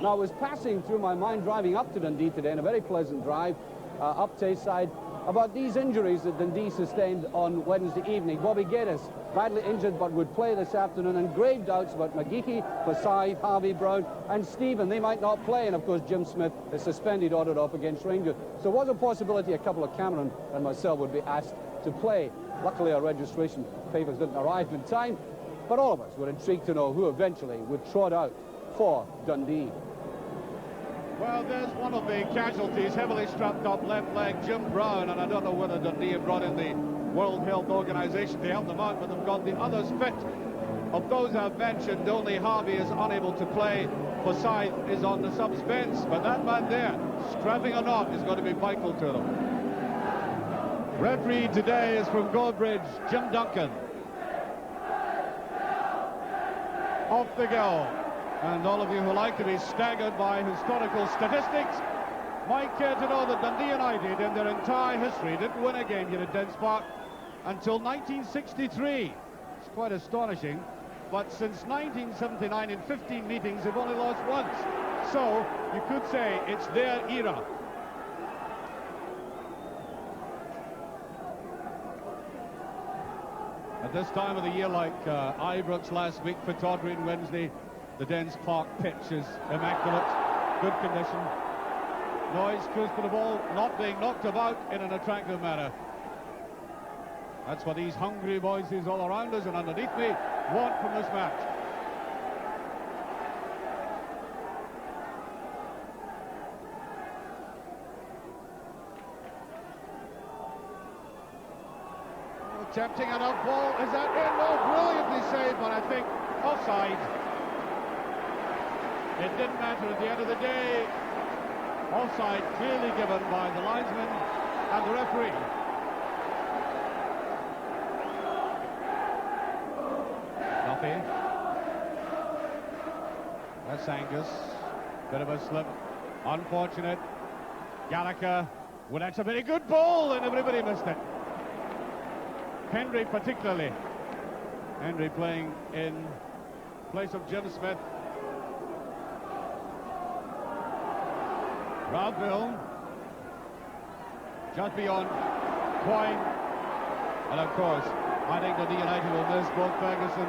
Now, it was passing through my mind driving up to Dundee today in a very pleasant drive up Tayside about these injuries that Dundee sustained on Wednesday evening. Bobby Geddes, badly injured but would play this afternoon, and grave doubts about McGeechy, Forsyth, Harvey Brown and Stephen. They might not play, and of course Jim Smith is suspended, ordered off against Rangers. So was a possibility a couple of Cameron and myself would be asked to play. Luckily our registration papers didn't arrive in time, but all of us were intrigued to know who eventually would trot out for Dundee. Well, there's one of the casualties, heavily strapped up left leg, Jim Brown, and I don't know whether Dundee have brought in the World Health Organization to help them out, but they've got the others fit. Of those I've mentioned, only Harvey is unable to play. Forsyth is on the subs bench, but that man there, strapping or not, is going to be vital to them. Referee today is from Goldbridge, Jim Duncan. Off they go. And all of you who like to be staggered by historical statistics might care to know that Dundee United in their entire history didn't win a game here at Dens Park until 1963. It's quite astonishing. But since 1979, in 15 meetings, they've only lost once. So you could say it's their era. At this time of the year, like Ibrox last week, Pittodrie on Wednesday, the Dens Park pitch is immaculate, good condition. Noise close to the ball, not being knocked about in an attractive manner. That's what these hungry voices all around us and underneath me want from this match. Oh, tempting enough ball. Is that in? No, brilliantly saved, but I think offside. It didn't matter at the end of the day. Offside clearly given by the linesman and the referee. Duffy. That's Angus. Bit of a slip. Unfortunate. Gallagher. Well, that's a very good ball, and everybody missed it. Henry particularly. Henry playing in place of Jim Smith. Ralphville, just beyond Coyne, and of course I think that the United will miss both Ferguson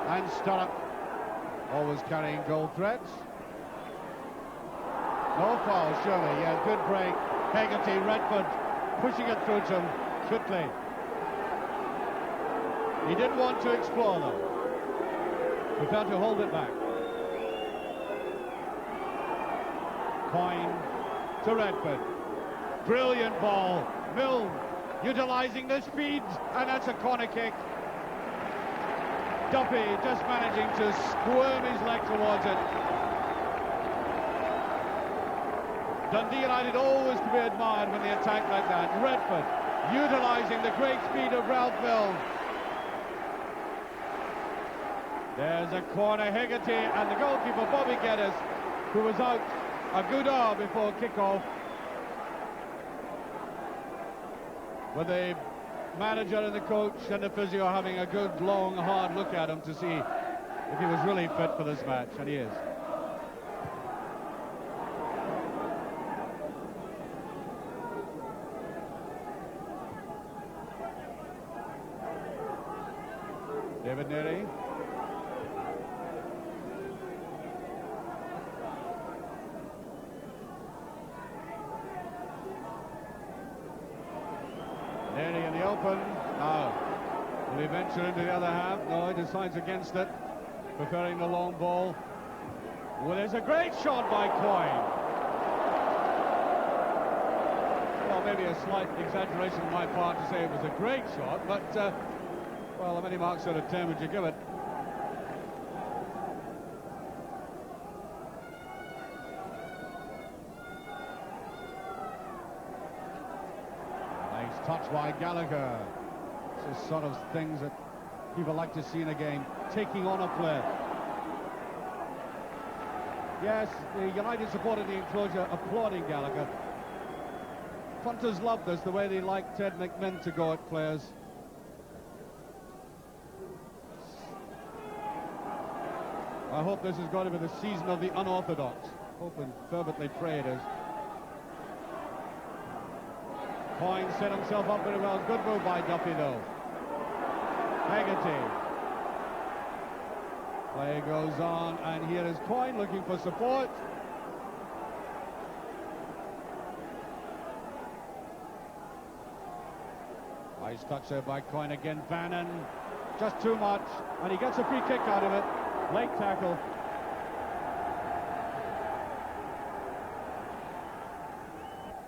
and Sturrock, always carrying goal threats. No foul, surely. Yeah, good break. Hegarty, Redford pushing it through to him quickly. He didn't want to explore them. Preferred to hold it back. Coyne to Redford. Brilliant ball. Milne utilising the speed, and that's a corner kick. Duffy just managing to squirm his leg towards it. Dundee United always to be admired when they attack like that. Redford utilising the great speed of Ralph Milne. There's a corner. Hegarty and the goalkeeper Bobby Geddes, who was out a good hour before kick-off, with the manager and the coach and the physio having a good, long, hard look at him to see if he was really fit for this match, and he is. David Neary. Neary in the open. Now, will he venture into the other half? No, he decides against it, preferring the long ball. Well, there's a great shot by Coyne. Well, maybe a slight exaggeration on my part to say it was a great shot, but, well, how many marks out of 10 would you give it? Touch by Gallagher. It's the sort of things that people like to see in a game, taking on a player. Yes, the United supported the enclosure applauding Gallagher. Punters love this, the way they like Ted McMinn to go at players. I hope this is going to be the season of the unorthodox. Hope and fervently pray it is. Coyne set himself up very well. Good move by Duffy, though. Haggerty. Play goes on, and here is Coyne looking for support. Nice touch there by Coyne again. Bannon, just too much, and he gets a free kick out of it. Late tackle.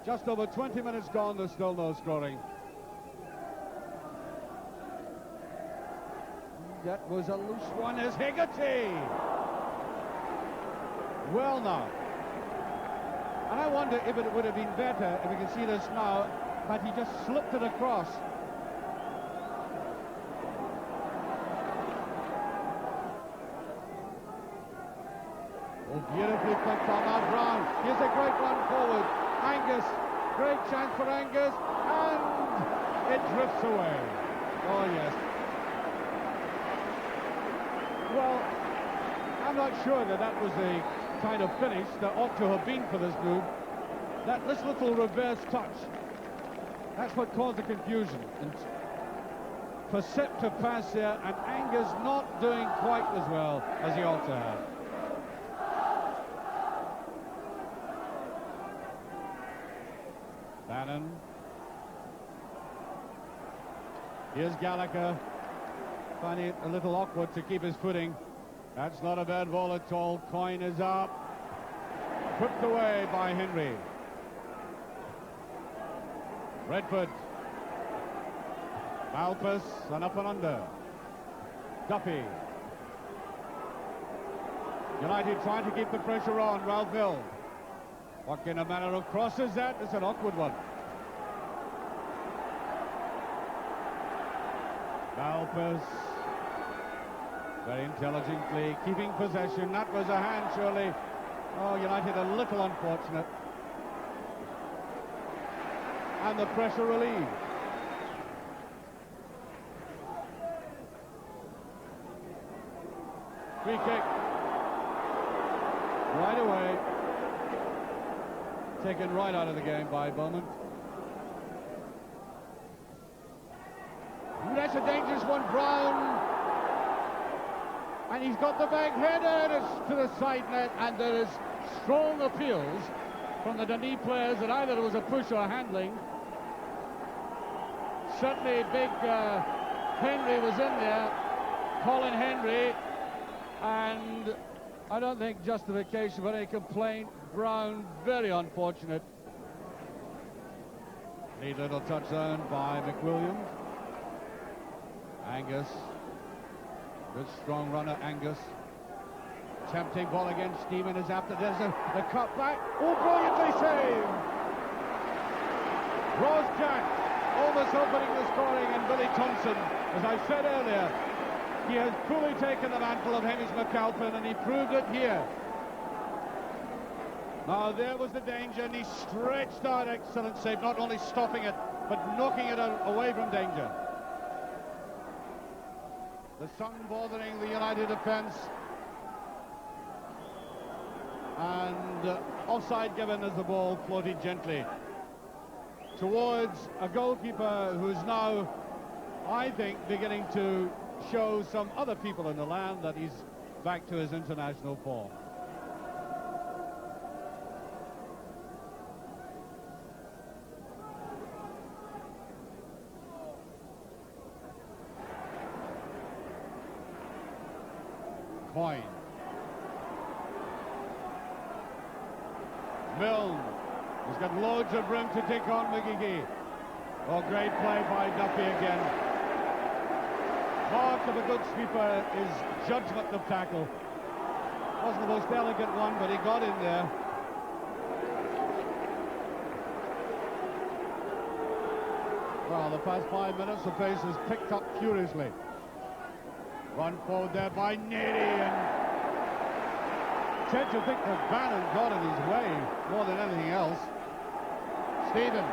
Just over 20 minutes gone, there's still no scoring. That was a loose one as Haggerty. Well now. And I wonder if it would have been better, if we can see this now, had he just slipped it across. Oh, beautifully flicked on now. Brown. Here's a great run forward. Angus. Great chance for Angus. And it drifts away. Oh, yes. Well, I'm not sure that was the kind of finish that ought to have been for this move. This little reverse touch, that's what caused the confusion. And perceptive pass there, and Angus not doing quite as well as he ought to have. Bannon. Here's Gallagher, finding it a little awkward to keep his footing. That's not a bad ball at all. Coyne is up. Whipped away by Henry. Redford. Malpas, and up and under. Duffy. United trying to keep the pressure on. Ralph Hill. What kind of manner of cross is that? It's an awkward one. Malpas. Very intelligently keeping possession. That was a hand, surely. Oh, United a little unfortunate. And the pressure relieved. Free kick. Right away. Taken right out of the game by Bowman. That's a dangerous one, Brown. And he's got the back header to the side net, and there is strong appeals from the Dundee players that either there was a push or handling. Certainly big Henry was in there, Colin Henry, and I don't think justification for any complaint. Brown, very unfortunate. Neat little touch zone by McWilliams. Angus. Good strong runner, Angus. Tempting ball again. Stephen is after. There's a cut back. Oh, brilliantly saved. Ross Jack almost opening the scoring, and Billy Thompson, as I said earlier, he has fully taken the mantle of Hamish McAlpin, and he proved it here. Now there was the danger, and he stretched out. Excellent save, not only stopping it, but knocking it away from danger. The sun bothering the United defence. And offside given as the ball floated gently towards a goalkeeper who's now, I think, beginning to show some other people in the land that he's back to his international form. Coyne. Milne. He's got loads of room to take on McGeehee. Oh, great play by Duffy again. Mark of a good sweeper is judgment of tackle. Wasn't the most elegant one, but he got in there. Well, the past 5 minutes, the pace has picked up furiously. Run forward there by Neary, and tend to think that Bannon got in his way more than anything else. Stephen.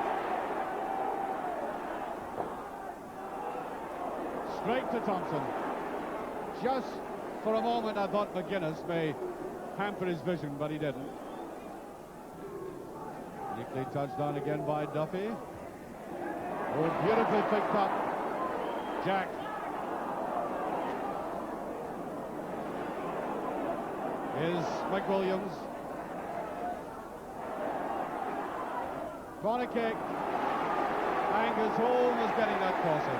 Straight to Thompson. Just For a moment, I thought McGuinness may hamper his vision, but he didn't. Neatly touched on again by Duffy. Oh, beautifully picked up. Jack. Is McWilliams. Corner kick. Angus Holm is getting that crossing.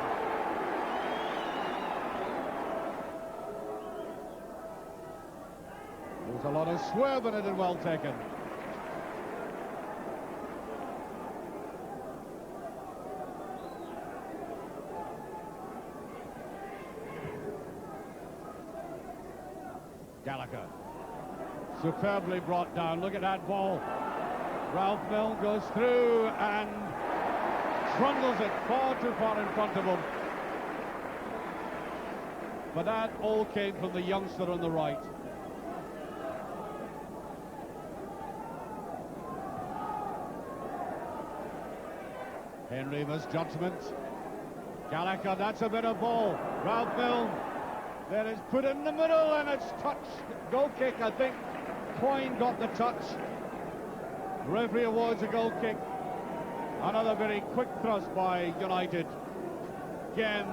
There's a lot of swerve in it and well taken. Gallagher. Superbly brought down. Look at that ball. Ralph Milne goes through and trundles it far too far in front of him. But that all came from the youngster on the right. Henry misjudgment. Gallagher, that's a bit of ball. Ralph Milne. Then it's put in the middle and it's touched. Goal kick, I think. Coyne got the touch. Referee awards a goal kick. Another very quick thrust by United. Again,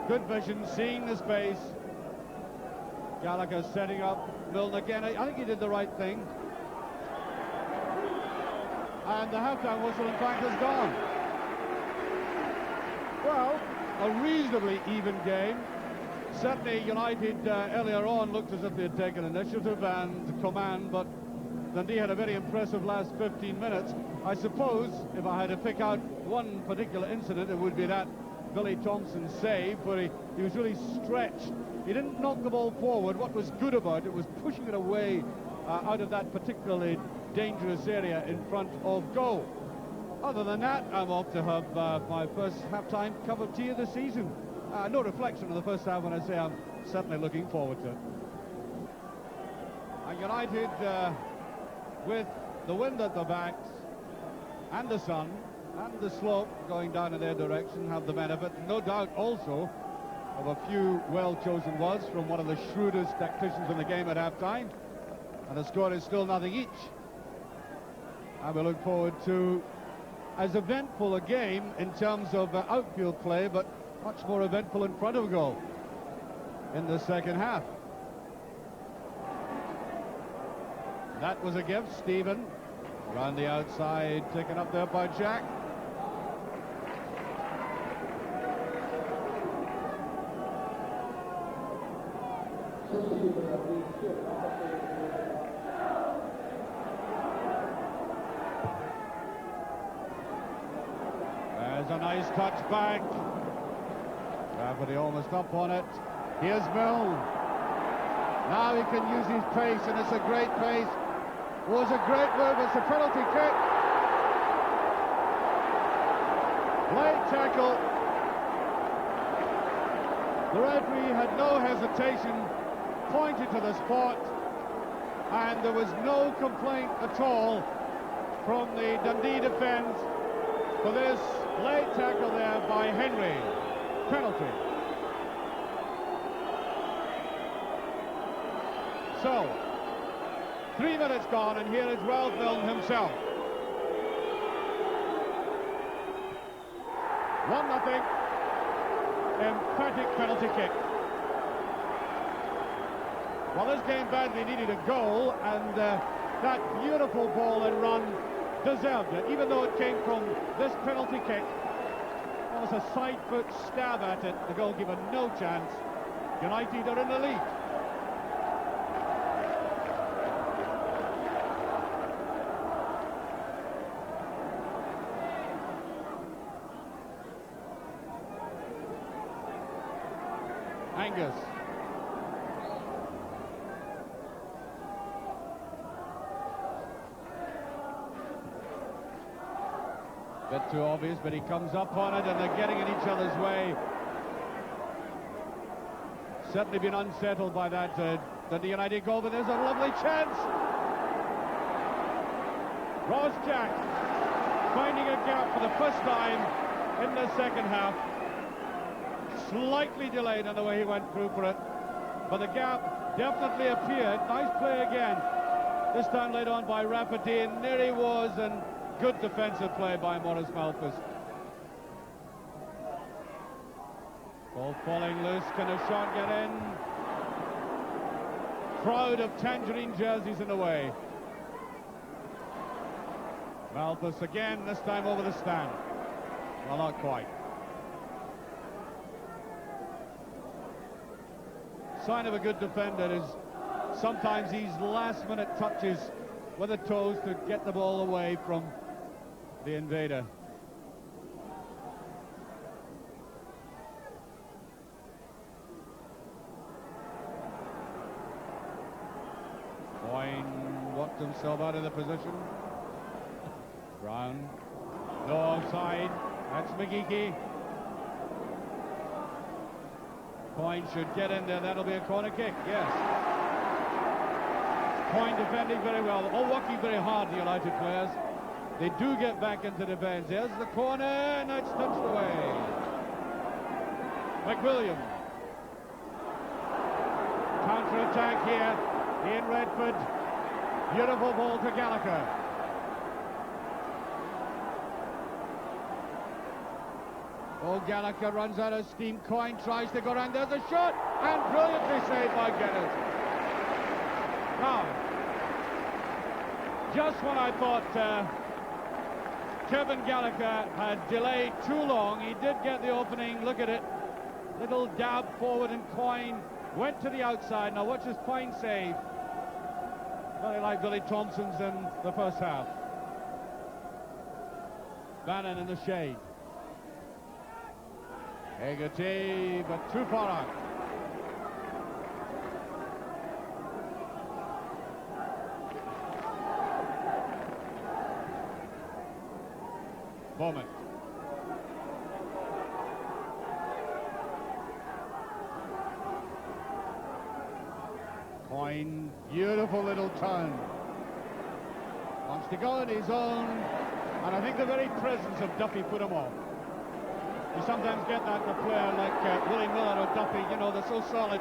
good vision, seeing the space. Gallagher setting up. Milne again. I think he did the right thing. And the half-time whistle, in fact, has gone. Well, a reasonably even game. Certainly United earlier on looked as if they had taken initiative and command, but Dundee had a very impressive last 15 minutes. I suppose if I had to pick out one particular incident, it would be that Billy Thompson save, where he was really stretched. He didn't knock the ball forward. What was good about it was pushing it away out of that particularly dangerous area in front of goal. Other than that, I'm off to have my first half-time cup of tea of the season. No reflection on the first half when I say I'm certainly looking forward to it. And United, with the wind at the backs and the sun and the slope going down in their direction, have the benefit, no doubt also, of a few well-chosen words from one of the shrewdest tacticians in the game at half-time. And the score is still nothing each. And we look forward to as eventful a game in terms of outfield play, but much more eventful in front of goal in the second half. That was a gift. Stephen around the outside, taken up there by Jack. There's a nice touch back. Gravity almost up on it. Here's Milne. Now he can use his pace, and it's a great pace. It was a great move. It's a penalty kick. Late tackle. The referee had no hesitation, pointed to the spot, and there was no complaint at all from the Dundee defence for this late tackle there by Henry. Penalty. So, 3 minutes gone, and here is Ralph Milne himself. 1-0. Emphatic penalty kick. Well, this game badly needed a goal, and that beautiful ball and run deserved it, even though it came from this penalty kick. It was a side foot stab at it. The goalkeeper no chance. United are in the lead. Angus. Bit too obvious, but he comes up on it, and they're getting in each other's way. Certainly been unsettled by that Dundee United goal, but there's a lovely chance. Ross Jack finding a gap for the first time in the second half. Slightly delayed in the way he went through for it. but the gap definitely appeared. Nice play again. This time laid on by Rafferty, and there he was, and good defensive play by Maurice Malpas. Ball falling loose, can a shot get in? Crowd of tangerine jerseys in the way. Malpas again, this time over the stand. Well, not quite. Sign of a good defender is sometimes these last-minute touches with the toes to get the ball away from the invader. Boyne worked himself out of the position. Brown, no offside. That's McGeechy. Boyne should get in there. That'll be a corner kick. Yes. Boyne defending very well. All working very hard, the United players. They do get back into defense. There's the corner, and that's touched away. McWilliam. Counter-attack here in Redford. Beautiful ball to Gallagher. Oh, Gallagher runs out of steam. Coyne tries to go around. There's a shot, and brilliantly saved by Guinness. Now, just when I thought Kevin Gallagher had delayed too long, he did get the opening. Look at it. Little dab forward, and Coyne went to the outside. Now watch his fine save. Very like Billy Thompson's in the first half. Bannon in the shade. Hegarty, but too far out. Bowman. Coyne, beautiful little turn. Wants to go on his own, and I think the very presence of Duffy put him off. You sometimes get that in a player like Willie Miller or Duffy, you know, they're so solid.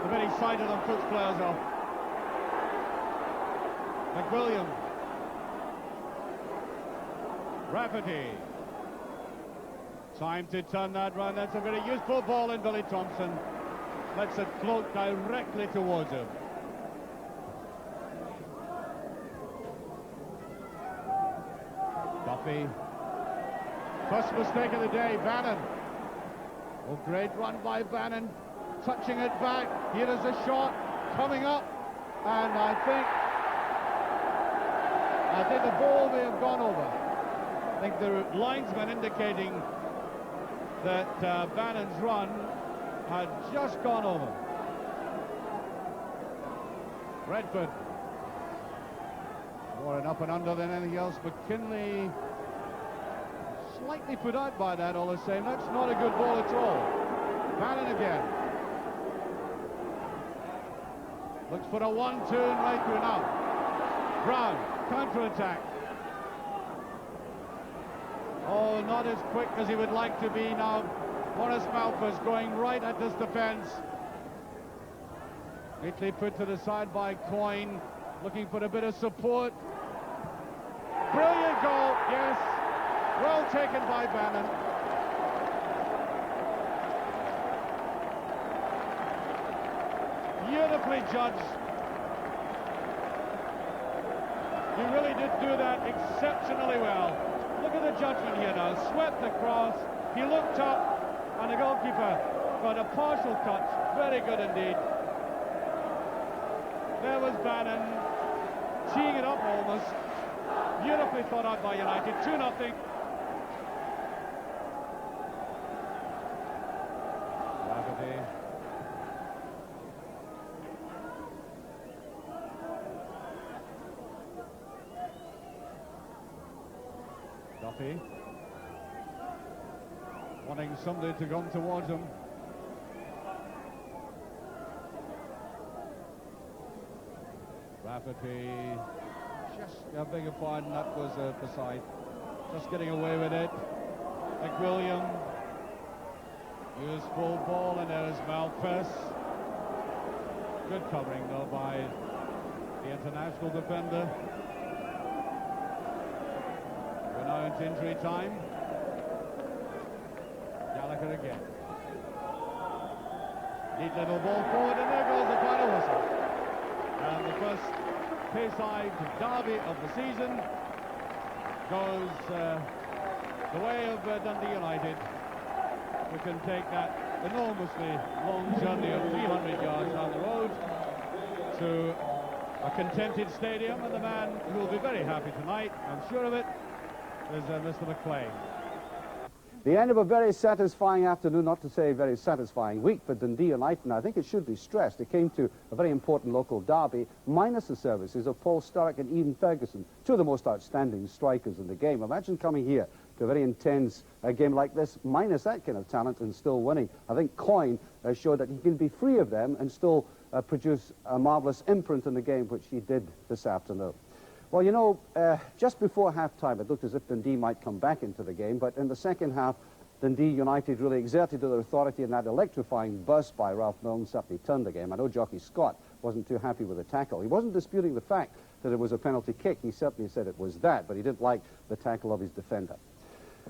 The very sight of them puts players off. McWilliam. Rafferty. Time to turn that round. That's a very useful ball in Billy Thompson. Lets it float directly towards him. Duffy. First mistake of the day, Bannon. Oh, great run by Bannon. Touching it back. Here is a shot coming up. And I think the ball may have gone over. I think the linesman indicating that Bannon's run had just gone over. Redford. More an up and under than anything else. McKinley slightly put out by that all the same. That's not a good ball at all. Bannon again. Looks for a 1-2 and right through now. Brown, counter-attack. Oh, not as quick as he would like to be now. Maurice Malpas going right at this defense. Neatly put to the side by Coyne, looking for a bit of support. Brilliant goal, yes. Well taken by Bannon. Beautifully judged. He really did do that exceptionally well. Look at the judgment here now. Swept across. He looked up, and the goalkeeper got a partial touch. Very good indeed. There was Bannon, teeing it up almost. Beautifully thought out by United. 2-0. Duffy wanting somebody to come towards him. Rafferty, I beg your pardon, that was beside. Just getting away with it. McWilliam, useful ball, and there's Malpas. Good covering, though, by the international defender. We're now into injury time. Gallagher again. Neat little ball forward, and there goes the final whistle. And the first Tayside derby of the season goes the way of Dundee United, who can take that enormously long journey of 300 yards down the road to a contented stadium, and the man who will be very happy tonight, I'm sure of it, is Mr. McLean. The end of a very satisfying afternoon, not to say very satisfying week for Dundee United, and I think it should be stressed. It came to a very important local derby, minus the services of Paul Sturrock and Ian Ferguson, two of the most outstanding strikers in the game. Imagine coming here to a very intense game like this, minus that kind of talent, and still winning. I think Coyne showed that he can be free of them and still produce a marvellous imprint in the game, which he did this afternoon. Well, you know, just before half-time, it looked as if Dundee might come back into the game, but in the second half, Dundee United really exerted their authority, and that electrifying burst by Ralph Milne certainly turned the game. I know Jockey Scott wasn't too happy with the tackle. He wasn't disputing the fact that it was a penalty kick. He certainly said it was that, but he didn't like the tackle of his defender.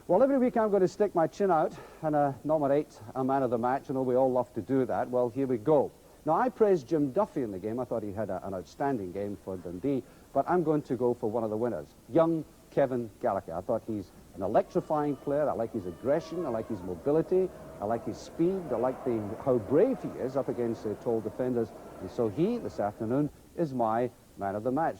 Well, every week I'm going to stick my chin out and nominate a man of the match. I know we all love to do that. Well, here we go. Now, I praised Jim Duffy in the game. I thought he had an outstanding game for Dundee, but I'm going to go for one of the winners, young Kevin Gallagher. I thought he's an electrifying player. I like his aggression. I like his mobility. I like his speed. I like how brave he is up against tall defenders. And so he, this afternoon, is my man of the match.